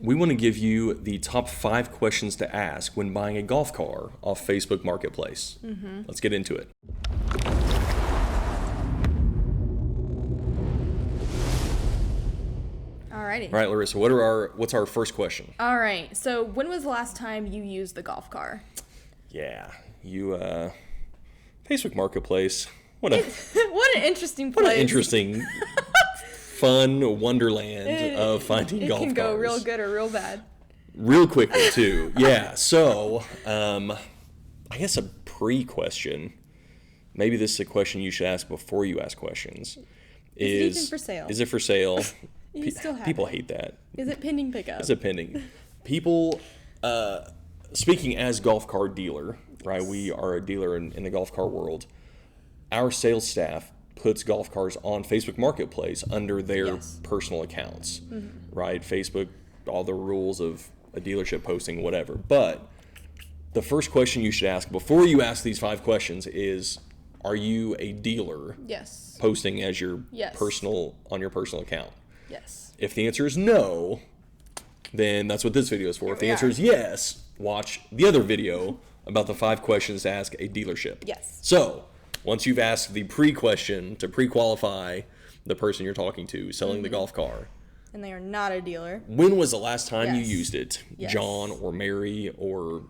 we want to give you the top 5 questions to ask when buying a golf car off Facebook Marketplace. Let's get into it. Alrighty. All right, Larissa, what's our first question? All right. So when was the last time you used the golf car? Yeah, Facebook Marketplace. What an interesting place. What an interesting, fun wonderland of finding golf cars. It can go real good or real bad. Real quickly, too. Yeah, so I guess a pre-question, maybe this is a question you should ask before you ask questions. Is it even for sale? Is it for sale? You still have People it. hate that. Is it pending pickup? Is it pending? People, speaking as golf car dealer, right? We are a dealer in the golf car world. Our sales staff puts golf cars on Facebook Marketplace under their personal accounts, right? Facebook, all the rules of a dealership posting, whatever. But the first question you should ask before you ask these 5 questions is, are you a dealer Yes. posting as your on your personal account? Yes. If the answer is no, then that's what this video is for. If the answer is yes, watch the other video about the 5 questions to ask a dealership. Yes. So, once you've asked the pre-question to pre-qualify the person you're talking to selling the golf car, and they are not a dealer. when was the last time you Yes. used it? Yes. John or Mary or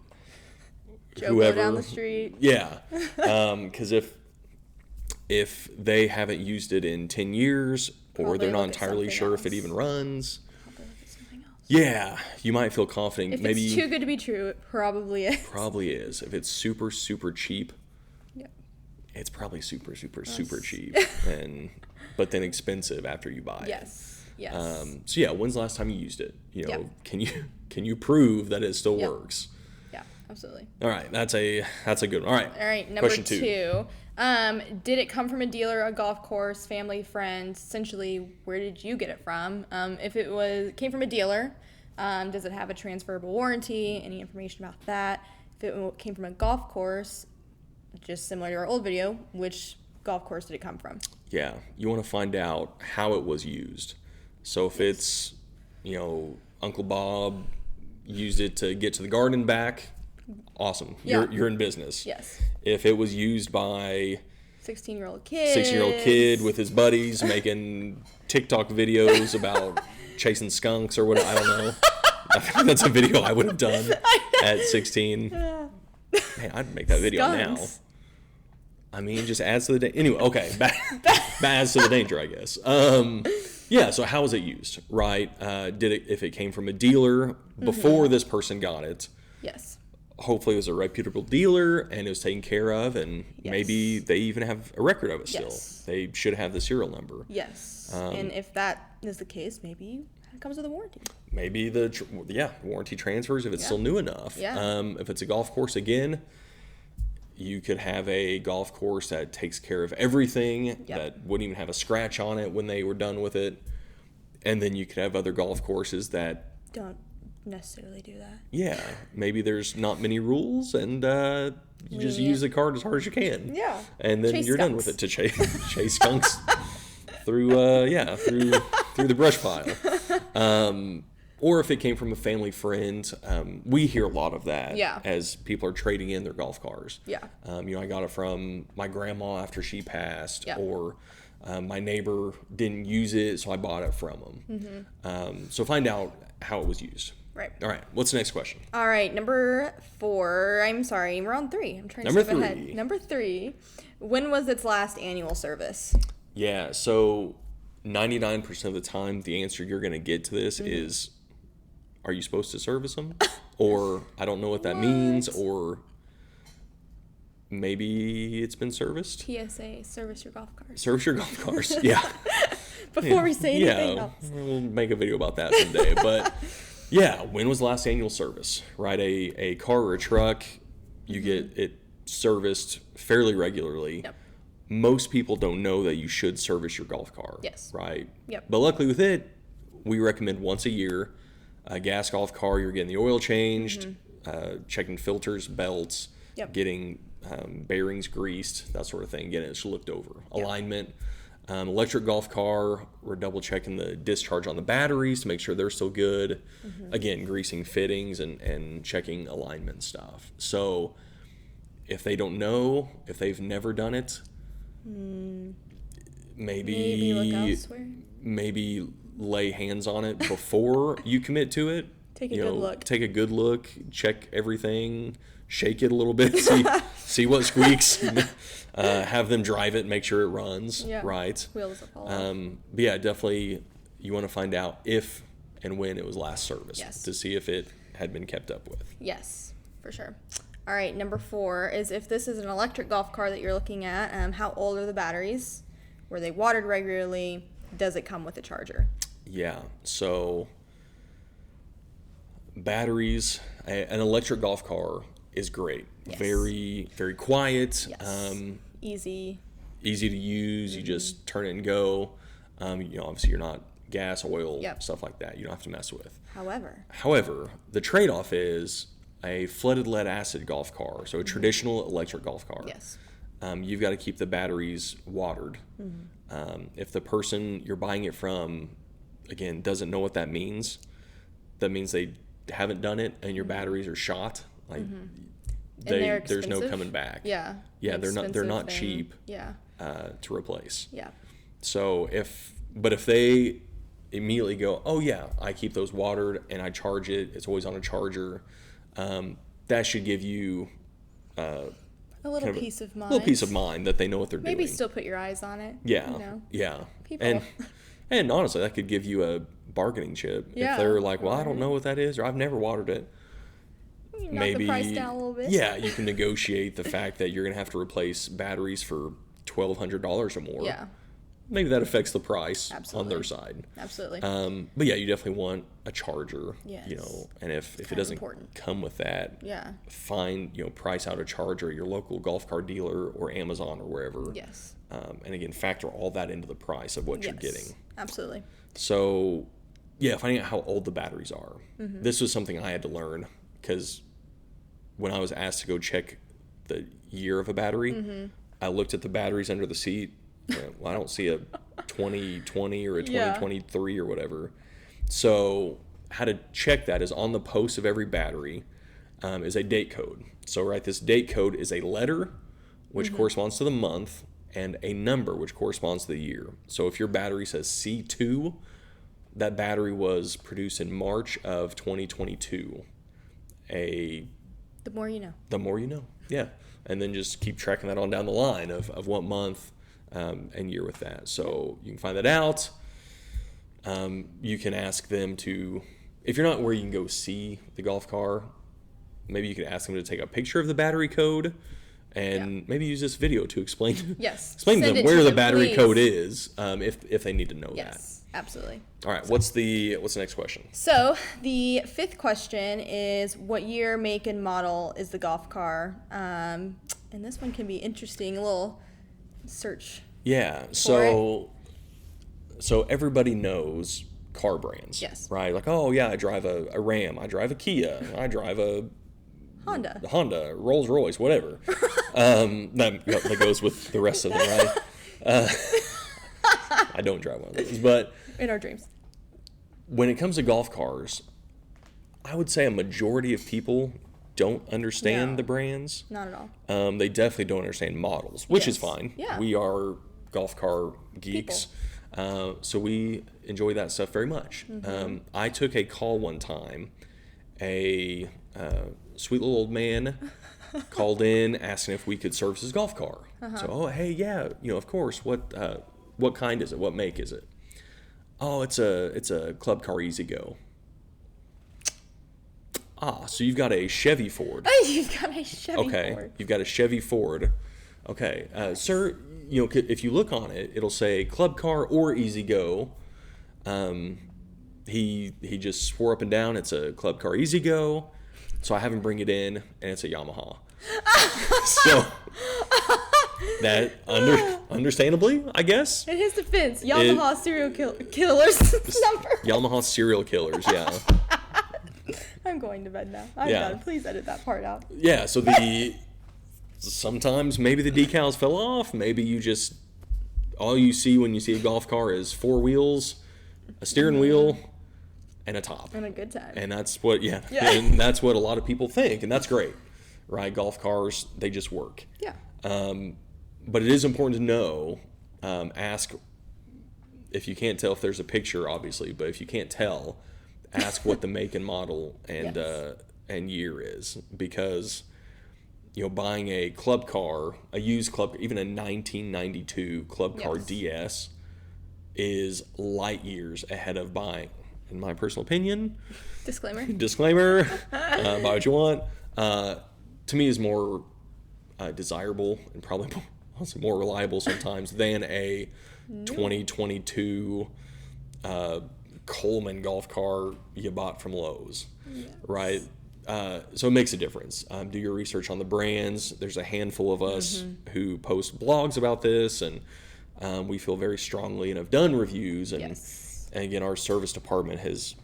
Joe whoever down the street. Yeah, because if they haven't used it in 10 years, or Probably they're not look at entirely something sure if it else. even runs, Probably look at something else. yeah, you might feel confident. If Maybe it's too good to be true, it probably is. probably is. If it's super, super cheap, Yep. it's probably super, super, super cheap, but then expensive after you buy it. Yes. Yes. So yeah, when's the last time you used it? You know, Yep. can you prove that it still Yep. works? Yeah, absolutely. All right, that's a good one. All right. All right, number Question 2. Did it come from a dealer, a golf course, family, friends? Essentially, where did you get it from? If it came from a dealer, does it have a transferable warranty? Any information about that? If it came from a golf course, just similar to our old video, which golf course did it come from? Yeah, you want to find out how it was used. So if it's, Uncle Bob used it to get to the garden back, awesome. Yeah. You're in business. Yes. If it was used by 16-year-old kid. 16-year-old kid with his buddies making TikTok videos about chasing skunks or whatever, I don't know. I think that's a video I would have done at 16. Man, I'd make that video Skunks. now. I mean, just adds to the anyway. Okay, back adds to the danger, I guess. Yeah. So how was it used? Right? If it came from a dealer before this person got it? Yes. Hopefully it was a reputable dealer and it was taken care of, and maybe they even have a record of it still. Yes. They should have the serial number. Yes. And if that is the case, maybe it comes with a warranty. Maybe the warranty transfers if it's still new enough. Yeah. If it's a golf course, again, you could have a golf course that takes care of everything, that wouldn't even have a scratch on it when they were done with it. And then you could have other golf courses that Don't necessarily do that. yeah, maybe there's not many rules, and you just use the card as hard as you can. Yeah. And then Chase you're done with it to chase skunks through the brush pile. Or if it came from a family friend, we hear a lot of that as people are trading in their golf cars. Yeah. I got it from my grandma after she passed, Yeah. or my neighbor didn't use it, so I bought it from them. So find out how it was used. Right. All right. What's the next question? All right, number 4. I'm sorry, we're on 3. I'm trying to Number skip ahead. 3. Number 3. When was its last annual service? Yeah. So 99% of the time, the answer you're going to get to this is, are you supposed to service them? Or I don't know what that means. Or maybe it's been serviced. PSA, service your golf cars. Service your golf cars. Yeah. Before we say anything else. We'll make a video about that someday. But yeah, when was the last annual service, right? A car or a truck, you get it serviced fairly regularly. Yep. Most people don't know that you should service your golf car. Yes. Right? Yep. But luckily with it, we recommend once a year. A gas golf car, you're getting the oil changed, checking filters, belts, getting bearings greased, that sort of thing, getting it looked over. Alignment. Electric golf car, we're double checking the discharge on the batteries to make sure they're still good. Again, greasing fittings and checking alignment stuff. So if they don't know, if they've never done it, Maybe look elsewhere. maybe lay hands on it before you commit to it. Take a good look. Take a good look, check everything, shake it a little bit, see what squeaks. Have them drive it, make sure it runs right. Wheels will fall off. But yeah, definitely you want to find out if and when it was last serviced Yes. to see if it had been kept up with. Yes, for sure. All right, number 4 is if this is an electric golf car that you're looking at, how old are the batteries? Were they watered regularly? Does it come with a charger? Yeah, so batteries, an electric golf car is great. Yes. Very, very quiet. Yes. Easy Easy to use. You just turn it and go. Obviously you're not gas, oil, stuff like that. You don't have to mess with. However, the trade-off is a flooded lead acid golf car, so a traditional electric golf car. Yes. You've got to keep the batteries watered. If the person you're buying it from, again, doesn't know what that means they haven't done it and your batteries are shot. Like there's no coming back. Yeah. Yeah, they're not Expensive cheap. Yeah. To replace. Yeah. So if they immediately go, oh yeah, I keep those watered and I charge it, it's always on a charger, that should give you a little peace of mind. A little peace of mind that they know what they're doing. Maybe still put your eyes on it. Yeah. You know? Yeah. People. And honestly, that could give you a bargaining chip. Yeah. If they're like, well, I don't know what that is, or I've never watered it. You knock the price down a little bit. Yeah, you can negotiate the fact that you're going to have to replace batteries for $1,200 or more. Yeah. Maybe that affects the price Absolutely. on their side. Absolutely. But yeah, you definitely want a charger. Yes. And if it doesn't come with that, find, price out a charger at your local golf car dealer or Amazon or wherever. Yes. And again, factor all that into the price of what you're getting. Absolutely. So, yeah, finding out how old the batteries are. This was something I had to learn because when I was asked to go check the year of a battery, I looked at the batteries under the seat. Well, I don't see a 2020 or a 2023 or whatever. So how to check that is on the post of every battery is a date code. So this date code is a letter, which corresponds to the month, and a number, which corresponds to the year. So if your battery says C2, that battery was produced in March of 2022. The more you know. The more you know, yeah. And then just keep tracking that on down the line of what month and year with that. So you can find that out. You can ask them to, if you're not where you can go see the golf car, maybe you can ask them to take a picture of the battery code and maybe use this video to explain to them where the battery code is if they need to know that. Yes, absolutely. All right, what's the next question? So the 5th question is, what year, make, and model is the golf car? And this one can be interesting, a little search. Yeah, so everybody knows car brands. Yes. Right? Like, oh yeah, I drive a Ram, I drive a Kia, I drive a Honda, Rolls Royce, whatever. That goes with the rest of them, right? I don't drive one of those, but in our dreams. When it comes to golf cars, I would say a majority of people don't understand the brands. Not at all. They definitely don't understand models, which is fine. Yeah. We are golf car geeks, so we enjoy that stuff very much. I took a call one time. A sweet little old man called in asking if we could service his golf car. So, hey, yeah, of course. What kind is it? What make is it? Oh, it's a Club Car E-Z-GO. Ah, so you've got a Chevy Ford. Oh, you've got a Chevy Ford. Okay, you've got a Chevy Ford. Okay, sir, if you look on it, it'll say Club Car or E-Z-GO. He just swore up and down it's a Club Car E-Z-GO, so I have him bring it in, and it's a Yamaha. So that understandably, I guess. In his defense, Yamaha serial killers number. Yamaha serial killers, yeah. I'm going to bed now. I'm done. Please edit that part out. Yeah, so sometimes maybe the decals fell off, maybe you just all you see when you see a golf car is 4 wheels, a steering wheel, and a top. And a good time. And that's what, and that's what a lot of people think, and that's great, right? Golf cars, they just work. Yeah. But it is important to know, ask, if you can't tell if there's a picture, obviously, but if you can't tell, ask what the make and model and and year is, because buying a club car, a used club, even a 1992 club car DS is light years ahead of buying, in my personal opinion. Disclaimer. Buy what you want. To me, is more desirable and probably also more reliable sometimes than a 2022 Coleman golf car you bought from Lowe's, right? So it makes a difference. Do your research on the brands. There's a handful of us who post blogs about this, and we feel very strongly and have done reviews. And, and again, our service department has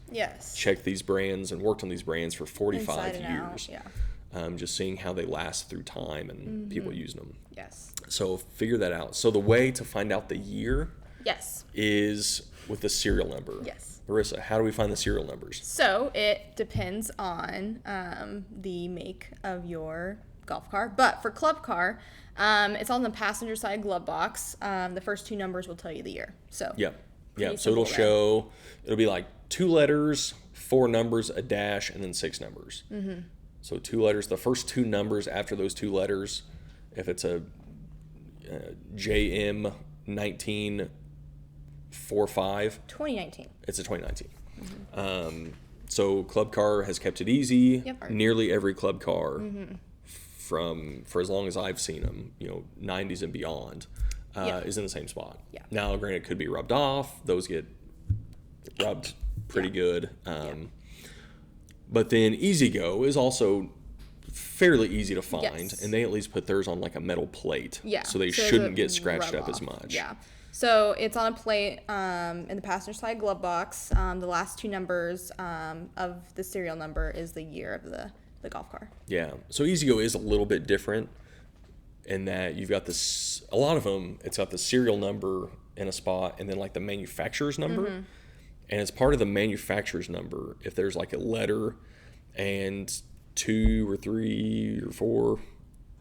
checked these brands and worked on these brands for 45 years. Just seeing how they last through time and people using them. So figure that out. So the way to find out the year is with the serial number. Marissa, how do we find the serial numbers? So it depends on the make of your golf car. But for club car, it's on the passenger side glove box. The first 2 numbers will tell you the year. So so it'll show, it'll be like 2 letters, 4 numbers, a dash, and then 6 numbers. So 2 letters, the first 2 numbers after those 2 letters, if it's a JM 1945. 2019. It's a 2019. So Club Car has kept it easy. Nearly every Club Car for as long as I've seen them, 90s and beyond, is in the same spot. Now, granted, it could be rubbed off. Those get rubbed pretty good. But then E-Z-GO is also fairly easy to find, and they at least put theirs on like a metal plate, so they shouldn't get scratched up as much. So it's on a plate in the passenger side glove box. The last 2 numbers of the serial number is the year of the golf car. So E-Z-GO is a little bit different in that you've got this, a lot of them, it's got the serial number in a spot and then like the manufacturer's number. And it's part of the manufacturer's number if there's like a letter and 2 or 3 or 4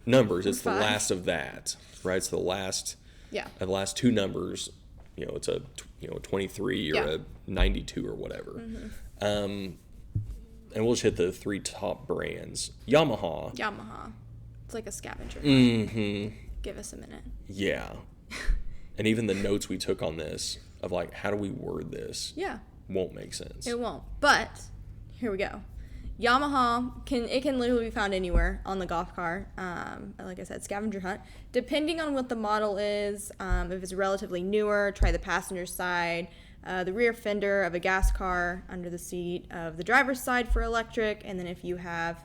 numbers, it's the last of that, right? It's the last of the last 2 numbers. It's a 23 or a 92 or whatever. And we'll just hit the 3 top brands. Yamaha. It's like a scavenger. Give us a minute. And even the notes we took on this of like, how do we word this? Won't make sense. It won't. But here we go. Yamaha can literally be found anywhere on the golf car. Like I said, scavenger hunt. Depending on what the model is, if it's relatively newer, try the passenger side, the rear fender of a gas car, under the seat of the driver's side for electric, and then if you have,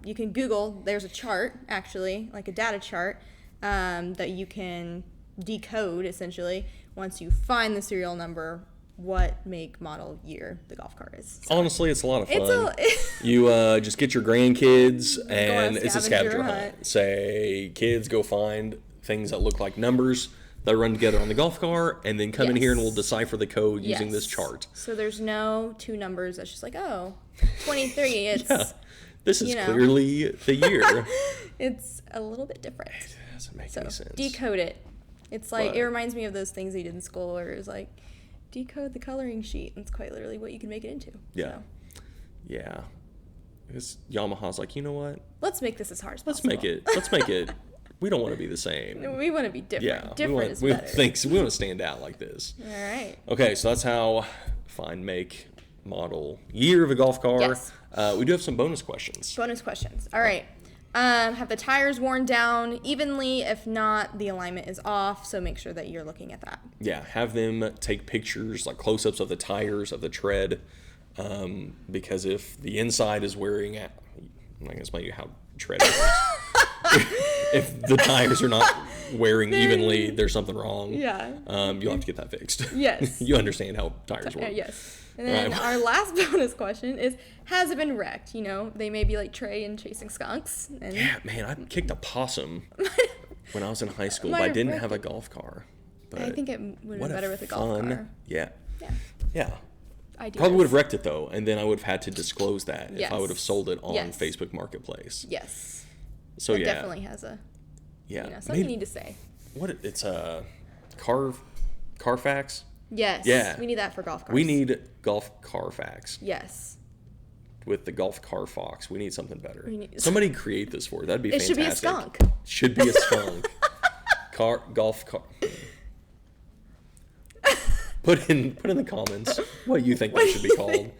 you can Google. There's a chart actually, like a data chart, that you can decode essentially once you find the serial number, what make, model, year the golf car is. So honestly, it's a lot of fun. You just get your grandkids and it's a scavenger hunt. Say, kids, go find things that look like numbers that run together on the golf car, and then come in here and we'll decipher the code using this chart. So there's no 2 numbers that's just like, 23. It's this is clearly the year. It's a little bit different. It doesn't make any sense. Decode it. It's like, it reminds me of those things you did in school where it was like, decode the coloring sheet. And it's quite literally what you can make it into. Because Yamaha's like, you know what? Let's make this as hard as possible. Let's make it. We don't want to be the same. We want to be different. Different is better. We want to stand out like this. All right. Okay, so that's how find, make, model, year of a golf car. We do have some bonus questions. All right. Have the tires worn down evenly? If not, the alignment is off, so make sure that you're looking at that. Have them take pictures, like close-ups of the tires, of the tread, because if the inside is wearing out, I'm not going to explain to you how tread works. If the tires are not wearing evenly, there's something wrong. You'll have to get that fixed. You understand how tires work. And then our last bonus question is, has it been wrecked? They may be like Trey and Chasing Skunks. And I kicked a possum when I was in high school, but I didn't have a golf car. But I think it would have what been better with a golf car. Yeah. Yeah. Yeah. Ideas. Probably would have wrecked it though, and then I would have had to disclose that if I would have Yes. sold it on Yes. Facebook Marketplace. Yes. So It yeah, definitely has a, yeah. something Maybe- you need to say. What it's a Carfax. Yes. Yeah. We need that for golf cars. We need golf Carfax Yes. with the golf car fox. We need something better. We need- Somebody create this for it. That'd be It fantastic. should be a skunk. Should be a skunk. Golf car. Put in the comments what you think that should be called,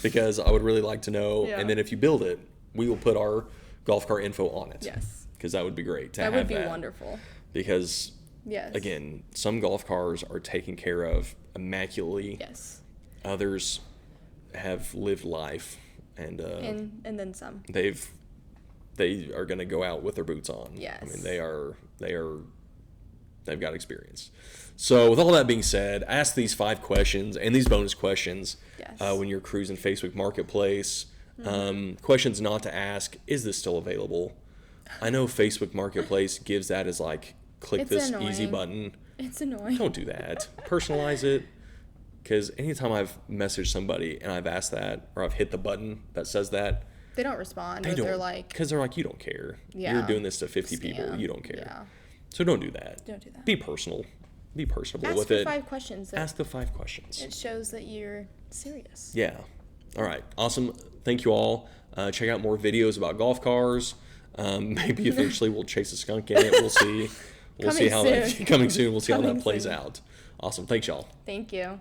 because I would really like to know. Yeah. And then if you build it, we will put our golf car info on it. Yes. Because that would be great to That have would be wonderful. Because Yes. again, some golf cars are taken care of immaculately. Yes. Others have lived life, and And then some. they are going to go out with their boots on. Yes. I mean, they've got experience. So with all that being said, ask these 5 questions and these bonus questions Yes. when you're cruising Facebook Marketplace. Questions not to ask: is this still available? I know Facebook Marketplace gives that as like, click It's this annoying. easy button. It's annoying. Don't do that. Personalize it. Because anytime I've messaged somebody and I've asked that, or I've hit the button that says that, They don't respond. they Or don't. they're like, Because they're like, you don't care. Yeah. You're doing this to 50 people. Scam. You don't care. Yeah. So don't do that. Don't do that. Be personal. Be personable ask with for it. 5 questions. Ask the 5 questions. It shows that you're serious. Yeah. All right. Awesome. Thank you all. Check out more videos about golf cars. Maybe eventually we'll chase a skunk in it. We'll see. We'll see Coming how soon. that coming soon. We'll see how Coming that plays soon. out. Awesome. Thanks, y'all. Thank you.